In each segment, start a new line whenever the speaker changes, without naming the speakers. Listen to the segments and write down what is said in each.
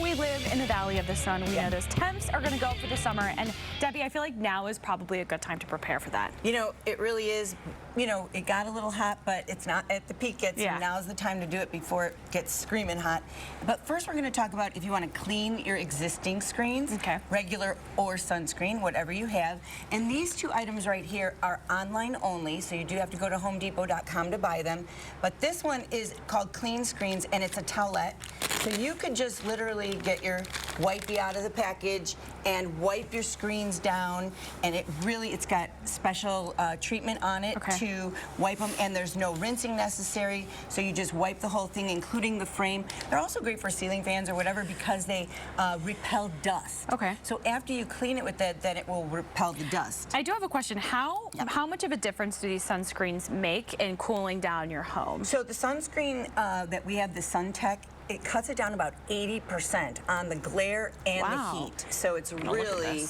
we live in the Valley of the Sun. We know those temps are going to go up for the summer. And Debbie, I feel like now is probably a good time to prepare for that.
You know, it really is. You know, it got a little hot, but it's not at the peak yet. So now's the time to do it before it gets screaming hot. But first, we're going to talk about if you want to clean your existing screens, regular or sunscreen, whatever you have. And these two items right here are online only, so you do have to go to HomeDepot.com to buy them. But this one is called Clean Screens, and it's a towelette. So you could just literally get your wipey out of the package and wipe your screens down, and it's got special treatment on it to wipe them, and there's no rinsing necessary, so you just wipe the whole thing, including the frame. They're also great for ceiling fans or whatever because they repel dust. So after you clean it with that, then it will repel the dust.
I do have a question. How much of a difference do these sunscreens make in cooling down your home?
So the sunscreen that we have, the SunTech, it cuts it down about 80% on the glare and the heat. So it's really,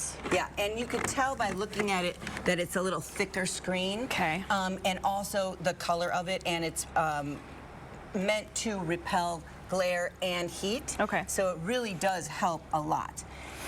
and you could tell by looking at it that it's a little thicker screen. And also the color of it, and it's meant to repel glare and heat. So it really does help a lot.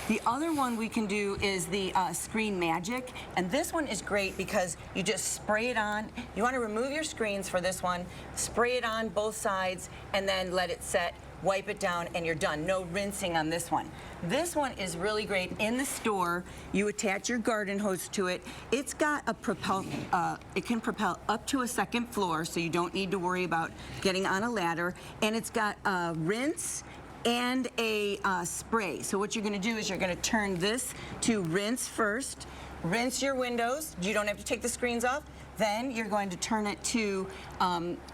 The other one we can do is the Screen Magic, and this one is great because you just spray it on. You want to remove your screens for this one, spray it on both sides, and then let it set, wipe it down, and you're done. No rinsing on this one. This one is really great. In the store, you attach your garden hose to it. It's got a it can propel up to a second floor, so you don't need to worry about getting on a ladder, and it's got a rinse and a spray. So what you're going to do is you're going to turn this to rinse first. Rinse your windows. You don't have to take the screens off. Then you're going to turn it to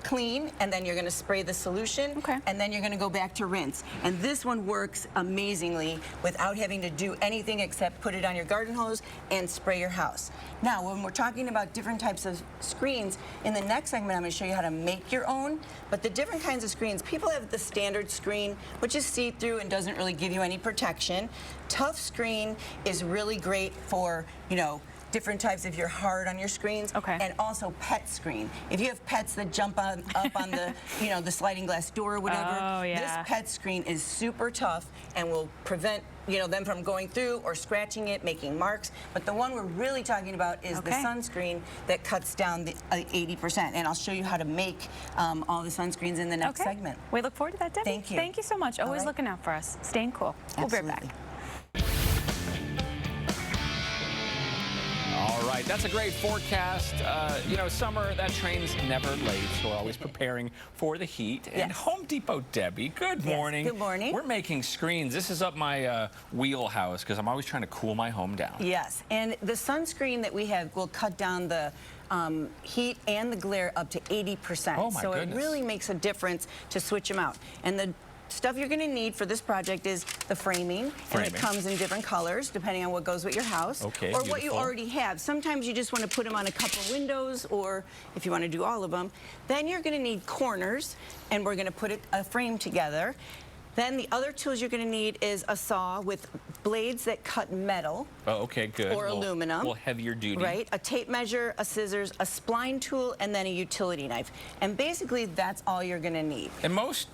clean, and then you're going to spray the solution, and then you're going to go back to rinse. And this one works amazingly without having to do anything except put it on your garden hose and spray your house. Now, when we're talking about different types of screens, in the next segment I'm going to show you how to make your own, but the different kinds of screens, people have the standard screen, which is see-through and doesn't really give you any protection. Tough screen is really great for, you know, different types if you're hard on your screens, and also pet screen. If you have pets that jump up on the, you know, the sliding glass door or whatever, this pet screen is super tough and will prevent, you know, them from going through or scratching it, making marks. But the one we're really talking about is the sunscreen that cuts down the 80%. And I'll show you how to make all the sunscreens in the next segment.
We look forward to that, Debbie.
Thank you.
Thank you so much. Always looking out for us. Staying cool. We'll be right back.
All right, that's a great forecast. You know, summer, that train's never late, so we're always preparing for the heat. And Home Depot, Debbie, good morning.
Good morning.
We're making screens. This is up my wheelhouse because I'm always trying to cool my home down.
Yes, and the sunscreen that we have will cut down the heat and the glare up to 80%.
Oh my goodness.
It really makes a difference to switch them out. And the stuff you're going to need for this project is the framing, and it comes in different colors depending on what goes with your house or what you already have. Sometimes you just want to put them on a couple windows, or if you want to do all of them. Then you're going to need corners, and we're going to put a frame together. Then the other tools you're going to need is a saw with blades that cut metal.
Oh, okay, good.
Or aluminum.
A little heavier duty.
Right, a tape measure, a scissors, a spline tool, and then a utility knife. And basically that's all you're going to need.
And most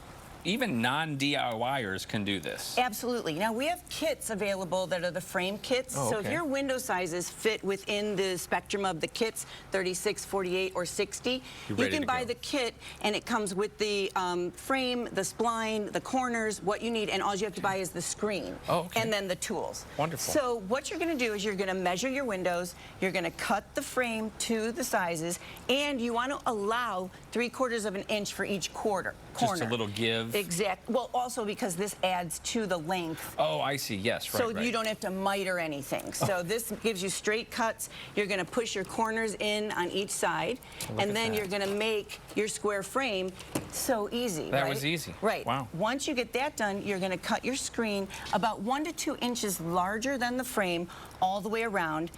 even non-DIYers can do this.
Absolutely. Now, we have kits available that are the frame kits. So if your window sizes fit within the spectrum of the kits, 36, 48, or 60, you can buy the kit, and it comes with the frame, the spline, the corners, what you need, and all you have to buy is the screen and then the tools.
Wonderful.
So what you're going to do is you're going to measure your windows, you're going to cut the frame to the sizes, and you want to allow 3/4 of an inch for each corner.
Just a little give.
Exactly. Well, also because this adds to the length.
Oh, I see. Yes, right.
So you don't have to miter anything. So this gives you straight cuts. You're going to push your corners in on each side, and then you're going to make your square frame. So easy,
That was easy.
Right.
Wow.
Once you get that done, you're going to cut your screen about 1 to 2 inches larger than the frame all the way around.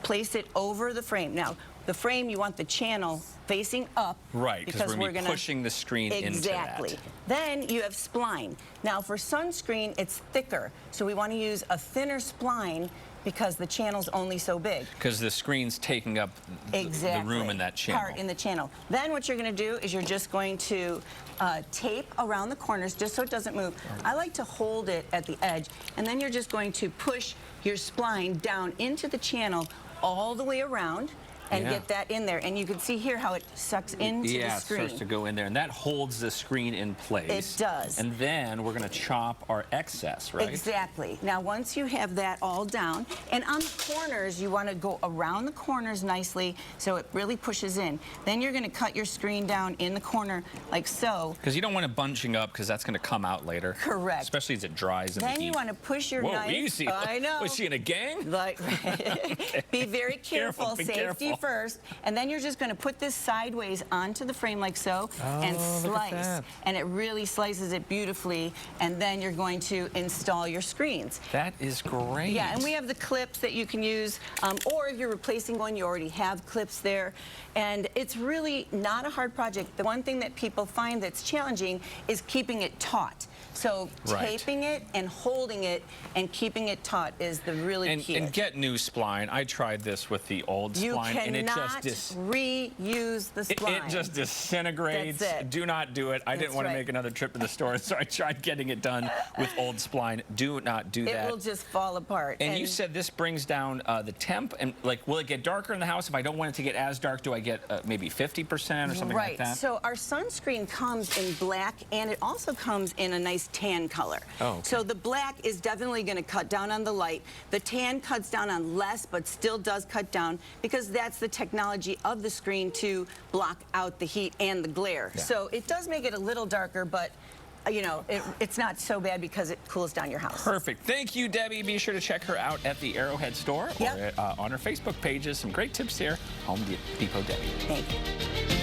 Place it over the frame. Now, the frame, you want the channel facing up.
Right, because we're going to be pushing the screen into that.
Then you have spline. Now, for sunscreen, it's thicker, so we want to use a thinner spline because the channel's only so big.
Because the screen's taking up the room in that channel.
Part in the channel. Then what you're going to do is you're just going to tape around the corners just so it doesn't move. I like to hold it at the edge, and then you're just going to push your spline down into the channel all the way around and get that in there. And you can see here how it sucks into the screen.
Yeah, it starts to go in there, and that holds the screen in place.
It does.
And then we're going to chop our excess, right?
Exactly. Now, once you have that all down, and on the corners, you want to go around the corners nicely so it really pushes in. Then you're going to cut your screen down in the corner like so.
Because you don't want it bunching up, because that's going to come out later.
Correct.
Especially as it dries in the heat.
Then you want to push your
Whoa,
knife.
easy.
I know.
Was she in a gang?
Like, be very careful.
Be
Safety
careful.
first. And then you're just going to put this sideways onto the frame like so and slice. And it really slices it beautifully. And then you're going to install your screens.
That is great.
Yeah, and we have the clips that you can use, or if you're replacing one, you already have clips there. And it's really not a hard project. The one thing that people find that's challenging is keeping it taut. So taping it and holding it and keeping it taut is the really key.
And get new spline. I tried this with the old spline, and it just
reuse the spline.
It just disintegrates.
That's it.
Do not do it. I didn't want to make another trip to the store, so I tried getting it done with old spline. Do not do that.
It will just fall apart.
And you said this brings down the temp, and like, will it get darker in the house? If I don't want it to get as dark, do I get maybe 50% or something like that?
Right. So our sunscreen comes in black, and it also comes in a nice tan color.
Oh, okay.
So the black is definitely going to cut down on the light. The tan cuts down on less, but still does cut down because that's the technology of the screen to block out the heat and the glare.
Yeah.
So it does make it a little darker, but you know, it's not so bad because it cools down your house.
Perfect. Thank you, Debbie. Be sure to check her out at the Arrowhead store or on her Facebook pages. Some great tips here. Home Depot Debbie.
Thank you.